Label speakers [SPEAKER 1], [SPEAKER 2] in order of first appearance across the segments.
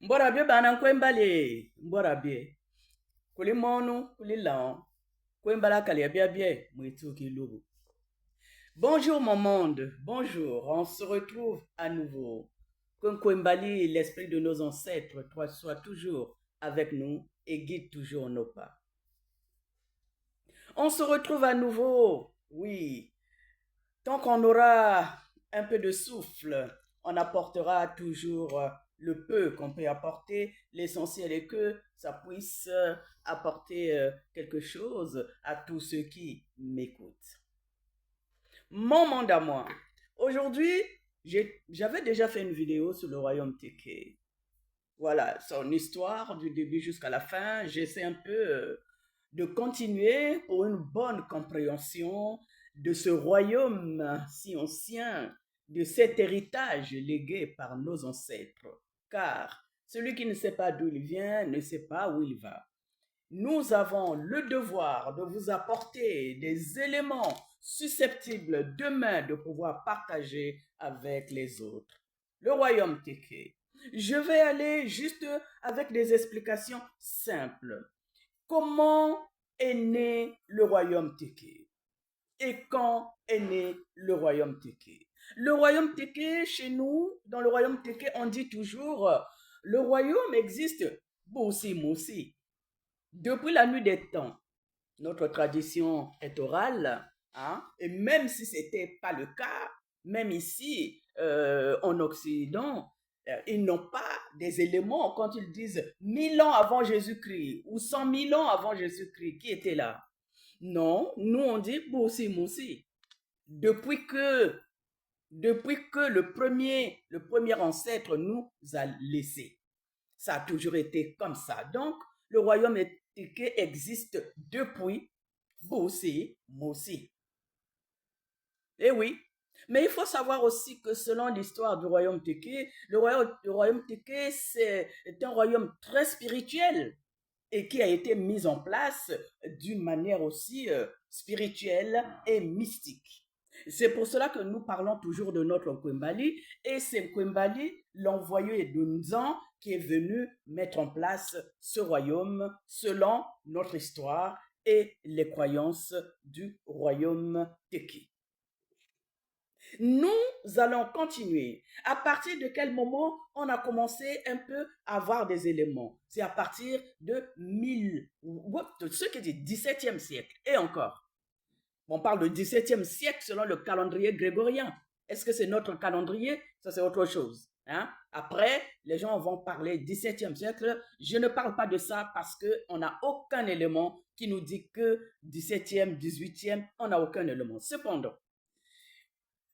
[SPEAKER 1] Mborabie bana kwembale mborabie kulimonu kulilon kwembala kalia bie mwitu kilubu. Bonjour mon monde, bonjour, on se retrouve à nouveau. Kwembali, l'esprit de nos ancêtres, soit toujours avec nous et guide toujours nos pas. On se retrouve à nouveau, oui. Tant qu'on aura un peu de souffle, on apportera toujours le peu qu'on peut apporter. L'essentiel est que ça puisse apporter quelque chose à tous ceux qui m'écoutent. Mon monde à moi. Aujourd'hui, j'avais déjà fait une vidéo sur le royaume Téké. Voilà, son histoire du début jusqu'à la fin. J'essaie un peu de continuer pour une bonne compréhension de ce royaume si ancien, de cet héritage légué par nos ancêtres. Car celui qui ne sait pas d'où il vient ne sait pas où il va. Nous avons le devoir de vous apporter des éléments susceptibles demain de pouvoir partager avec les autres. Le royaume Téké. Je vais aller juste avec des explications simples. Comment est né le royaume Téké? Et quand est né le royaume Téké? Le royaume Téké, chez nous, dans le royaume Téké, on dit toujours, le royaume existe, Boussi Moussi. Depuis la nuit des temps, notre tradition est orale, hein? Et même si ce n'était pas le cas, même ici, en Occident, ils n'ont pas des éléments quand ils disent 1000 ans avant Jésus-Christ ou 100 000 ans avant Jésus-Christ, qui était là? Non, nous on dit Boussi Moussi. depuis que, depuis que le premier ancêtre nous a laissés. Ça a toujours été comme ça. Donc, le royaume Téké existe depuis Bosé, Mossi. Eh oui. Mais il faut savoir aussi que selon l'histoire du royaume Téké, le royaume Téké, c'est un royaume très spirituel et qui a été mis en place d'une manière aussi spirituelle et mystique. C'est pour cela que nous parlons toujours de notre Kwembali, et c'est Kwembali, l'envoyé de Nzan, qui est venu mettre en place ce royaume selon notre histoire et les croyances du royaume Teki. Nous allons continuer. À partir de quel moment on a commencé un peu à avoir des éléments? C'est à partir de ce qui est du XVIIe siècle et encore. On parle du XVIIe siècle selon le calendrier grégorien. Est-ce que c'est notre calendrier? Ça, c'est autre chose. Hein? Après, les gens vont parler XVIIe siècle. Je ne parle pas de ça parce qu'on n'a aucun élément qui nous dit que XVIIe, XVIIIe, on n'a aucun élément. Cependant,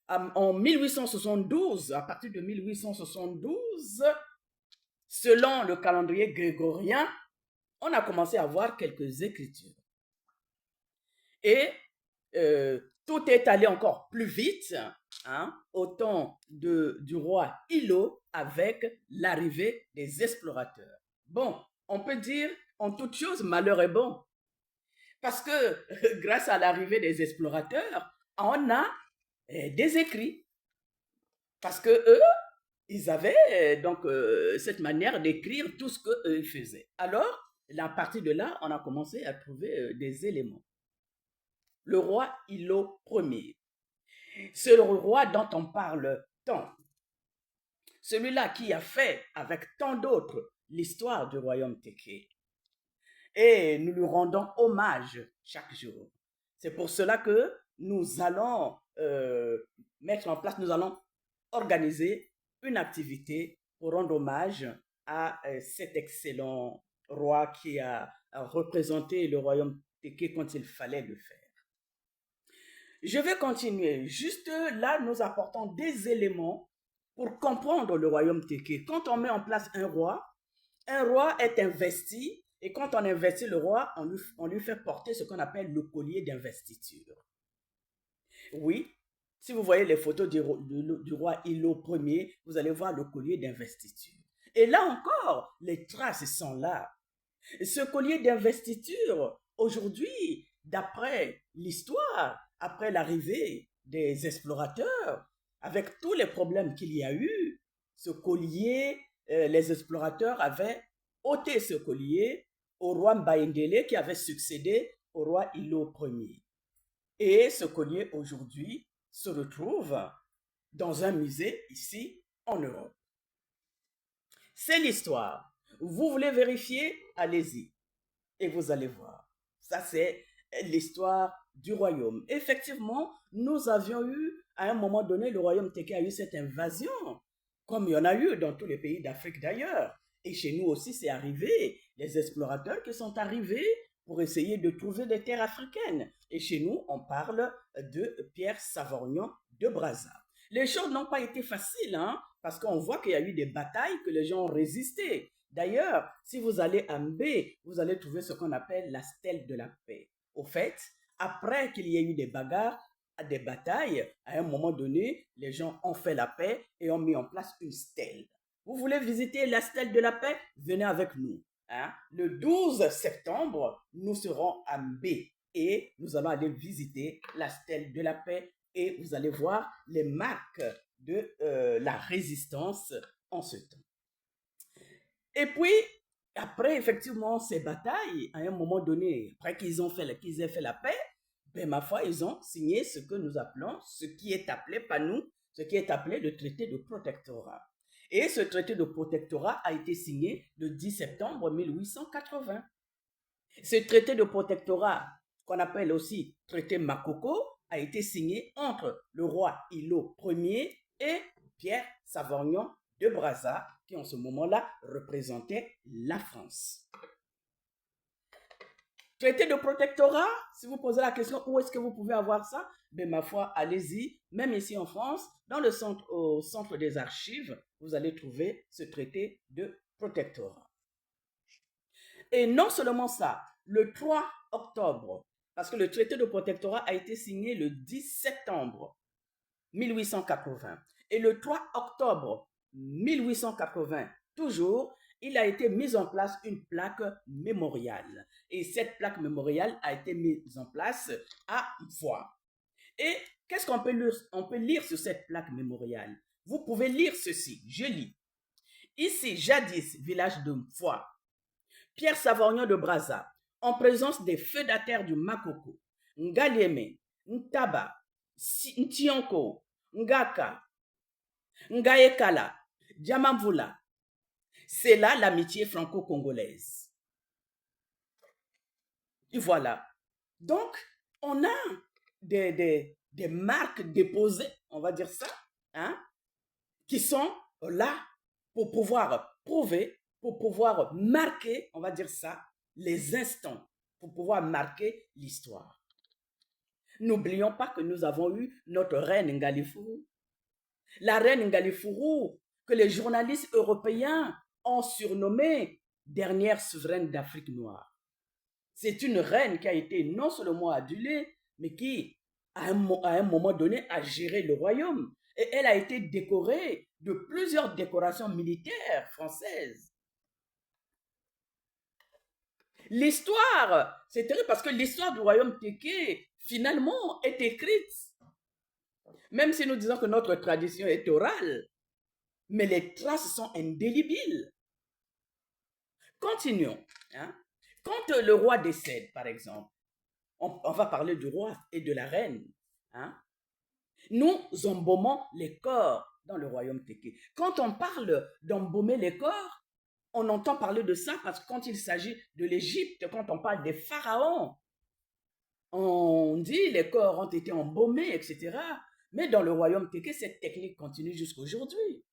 [SPEAKER 1] en 1872, à partir de 1872, selon le calendrier grégorien, on a commencé à voir quelques écritures. Et tout est allé encore plus vite au temps du roi Ilo avec l'arrivée des explorateurs. Bon, on peut dire en toute chose, malheur est bon. Parce que grâce à l'arrivée des explorateurs, on a des écrits. Parce que eux, ils avaient donc cette manière d'écrire tout ce qu'ils faisaient. Alors, à partir de là, on a commencé à trouver des éléments. Le roi Ilo Ier. C'est le roi dont on parle tant. Celui-là qui a fait, avec tant d'autres, l'histoire du royaume Téké. Et nous lui rendons hommage chaque jour. C'est pour cela que nous allons mettre en place, nous allons organiser une activité pour rendre hommage à cet excellent roi qui a représenté le royaume Téké quand il fallait le faire. Je vais continuer. Juste là, nous apportons des éléments pour comprendre le royaume Téké. Quand on met en place un roi est investi, et quand on investit le roi, on lui fait porter ce qu'on appelle le collier d'investiture. Oui, si vous voyez les photos du roi Ilo Ier, vous allez voir le collier d'investiture. Et là encore, les traces sont là. Ce collier d'investiture, aujourd'hui, d'après l'histoire, après l'arrivée des explorateurs, avec tous les problèmes qu'il y a eu, ce collier, les explorateurs avaient ôté ce collier au roi Mbaendele qui avait succédé au roi Ilo Ier. Et ce collier aujourd'hui se retrouve dans un musée ici en Europe. C'est l'histoire. Vous voulez vérifier? Allez-y. Et vous allez voir. Ça, c'est l'histoire du royaume. Effectivement, nous avions eu, à un moment donné, le royaume Téké a eu cette invasion, comme il y en a eu dans tous les pays d'Afrique d'ailleurs. Et chez nous aussi, c'est arrivé. Les explorateurs qui sont arrivés pour essayer de trouver des terres africaines. Et chez nous, on parle de Pierre Savorgnan de Brazza. Les choses n'ont pas été faciles, parce qu'on voit qu'il y a eu des batailles que les gens ont résisté. D'ailleurs, si vous allez à Mbé, vous allez trouver ce qu'on appelle la stèle de la paix. Au fait, après qu'il y ait eu des bagarres, des batailles, à un moment donné, les gens ont fait la paix et ont mis en place une stèle. Vous voulez visiter la stèle de la paix? Venez avec nous. Le 12 septembre, nous serons à Mbé et nous allons aller visiter la stèle de la paix et vous allez voir les marques de la résistance en ce temps. Et puis, après, effectivement, ces batailles, à un moment donné, après qu'ils aient fait la paix, ben, ma foi, ils ont signé ce que nous appelons, ce qui est appelé par nous, ce qui est appelé le traité de protectorat. Et ce traité de protectorat a été signé le 10 septembre 1880. Ce traité de protectorat, qu'on appelle aussi traité Makoko, a été signé entre le roi Ilo Ier et Pierre Savorgnan de Brazza, qui en ce moment-là représentait la France. Traité de protectorat, si vous posez la question où est-ce que vous pouvez avoir ça, ben ma foi, allez-y. Même ici en France, dans le centre, au centre des archives, vous allez trouver ce traité de protectorat. Et non seulement ça, le 3 octobre, parce que le traité de protectorat a été signé le 10 septembre 1880. Et le 3 octobre 1880, toujours, il a été mis en place une plaque mémoriale. Et cette plaque mémoriale a été mise en place à Mfoa. Et qu'est-ce qu'on peut lire? On peut lire sur cette plaque mémoriale. Vous pouvez lire ceci. Je lis. Ici, jadis, village de Mfoa, Pierre Savorgnan de Brazza, en présence des feudataires du Makoko, Ngalieme, Ntaba, Ntionko, Ngaka, Ngaekala, Diamamvula. C'est là l'amitié franco-congolaise. Et voilà. Donc, on a des marques déposées, on va dire ça, hein, qui sont là pour pouvoir prouver, pour pouvoir marquer, on va dire ça, les instants, pour pouvoir marquer l'histoire. N'oublions pas que nous avons eu notre reine Ngalifou. La reine Ngalifou, que les journalistes européens ont surnommée dernière souveraine d'Afrique noire. C'est une reine qui a été non seulement adulée, mais qui, à un moment donné, a géré le royaume. Et elle a été décorée de plusieurs décorations militaires françaises. L'histoire, c'est terrible parce que l'histoire du royaume Téké, finalement, est écrite. Même si nous disons que notre tradition est orale, mais les traces sont indélébiles. Continuons. Hein? Quand le roi décède, par exemple, on va parler du roi et de la reine. Hein? Nous embaumons les corps dans le royaume Téké. Quand on parle d'embaumer les corps, on entend parler de ça parce que quand il s'agit de l'Égypte, quand on parle des pharaons, on dit les corps ont été embaumés, etc. Mais dans le royaume Téké, cette technique continue jusqu'à aujourd'hui.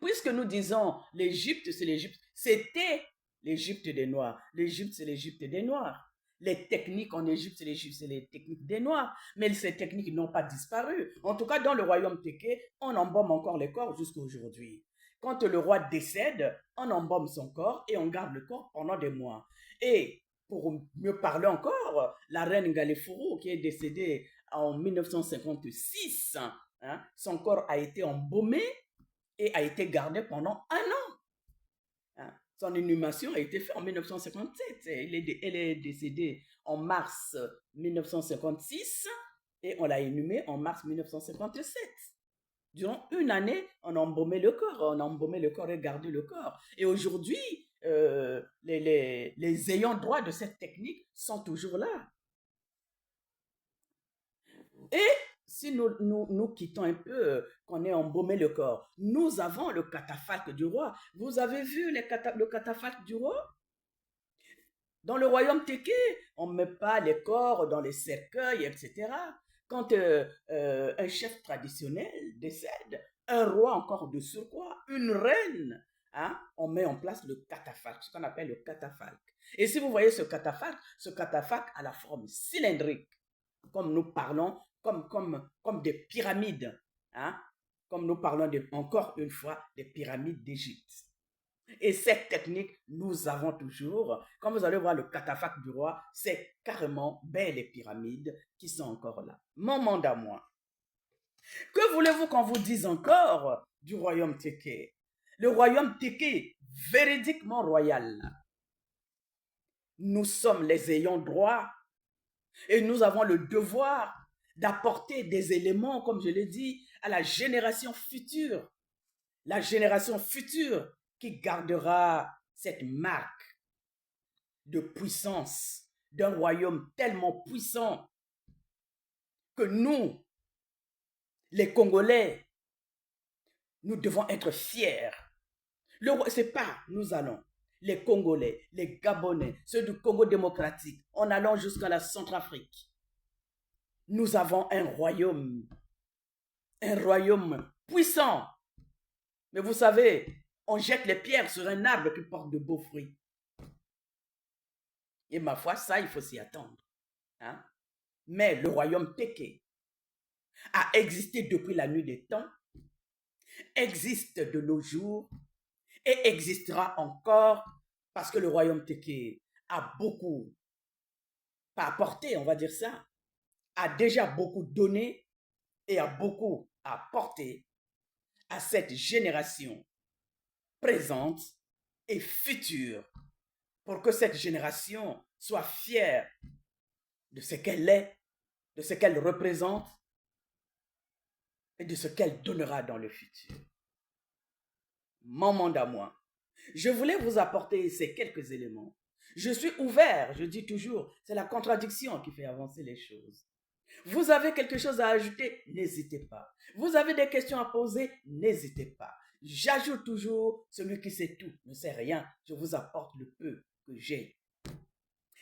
[SPEAKER 1] Puisque nous disons l'Égypte, c'est l'Égypte, c'était l'Égypte des Noirs. L'Égypte, c'est l'Égypte des Noirs. Les techniques en Égypte, c'est l'Égypte, c'est les techniques des Noirs. Mais ces techniques n'ont pas disparu. En tout cas, dans le royaume Téké, on embaume encore les corps jusqu'à aujourd'hui. Quand le roi décède, on embaume son corps et on garde le corps pendant des mois. Et pour mieux parler encore, la reine Ngalefuru, qui est décédée en 1956, hein, son corps a été embaumé et a été gardé pendant un an. Hein. Son inhumation a été faite en 1957. Elle est décédée en mars 1956 et on l'a inhumée en mars 1957. Durant une année, on a embaumé le corps et gardé le corps. Et aujourd'hui, les ayants droit de cette technique sont toujours là. Et si nous quittons un peu, qu'on ait embaumé le corps, nous avons le catafalque du roi. Vous avez vu le catafalque du roi? Dans le royaume Téké, on ne met pas les corps dans les cercueils, etc. Quand un chef traditionnel décède, un roi encore de surcroît, une reine, hein, on met en place le catafalque, ce qu'on appelle le catafalque. Et si vous voyez ce catafalque a la forme cylindrique, comme nous parlons, comme des pyramides, hein, comme nous parlons encore une fois des pyramides d'Égypte. Et cette technique, nous avons toujours, comme vous allez voir le catafalque du roi, c'est carrément les pyramides qui sont encore là. Mon mandat, moi. Que voulez-vous qu'on vous dise encore du royaume Téké? Le royaume Téké, véridiquement royal. Nous sommes les ayants droit et nous avons le devoir d'apporter des éléments, comme je l'ai dit, à la génération future. La génération future qui gardera cette marque de puissance d'un royaume tellement puissant que nous, les Congolais, nous devons être fiers. C'est pas nous allons, les Congolais, les Gabonais, ceux du Congo démocratique, en allant jusqu'à la Centrafrique. Nous avons un royaume puissant. Mais vous savez, on jette les pierres sur un arbre qui porte de beaux fruits. Et ma foi, ça, il faut s'y attendre. Hein? Mais le royaume Teke a existé depuis la nuit des temps, existe de nos jours et existera encore parce que le royaume Teke a beaucoup, pas apporté, on va dire ça, a déjà beaucoup donné et a beaucoup apporté à cette génération présente et future pour que cette génération soit fière de ce qu'elle est, de ce qu'elle représente et de ce qu'elle donnera dans le futur. Mon mandat, moi, je voulais vous apporter ces quelques éléments. Je suis ouvert, je dis toujours, c'est la contradiction qui fait avancer les choses. Vous avez quelque chose à ajouter, n'hésitez pas. Vous avez des questions à poser, n'hésitez pas. J'ajoute toujours, celui qui sait tout ne sait rien, je vous apporte le peu que j'ai.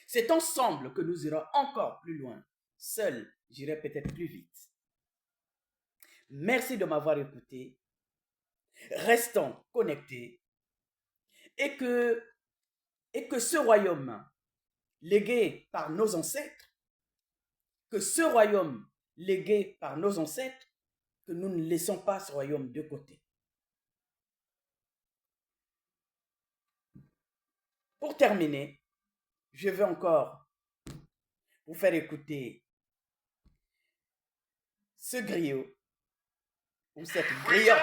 [SPEAKER 1] C'est ensemble que nous irons encore plus loin. Seul, j'irai peut-être plus vite. Merci de m'avoir écouté. Restons connectés et que ce royaume légué par nos ancêtres, que nous ne laissons pas ce royaume de côté. Pour terminer, je vais encore vous faire écouter ce griot ou cette griotte.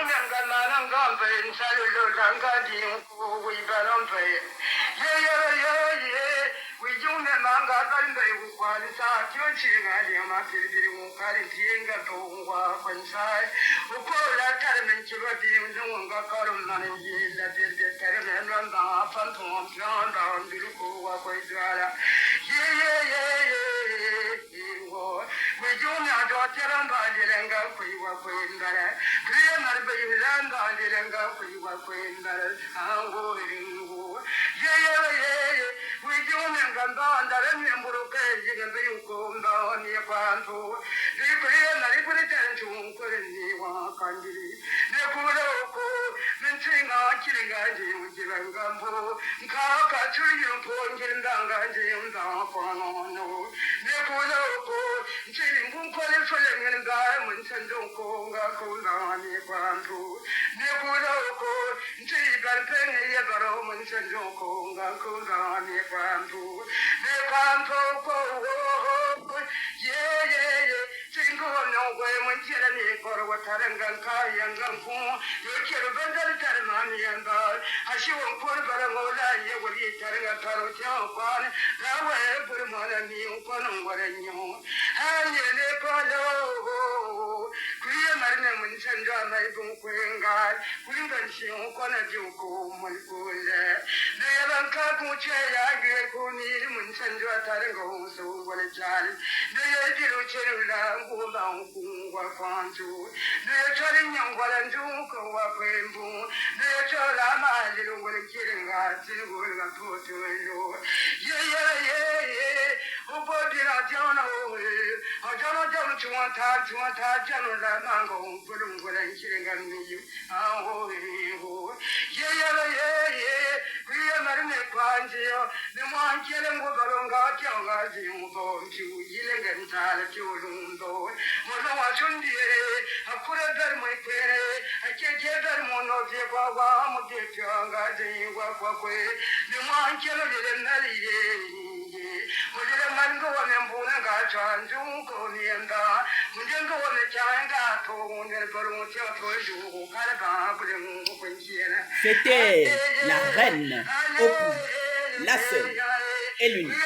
[SPEAKER 1] C'était la reine, Opu, la seule et l'unique.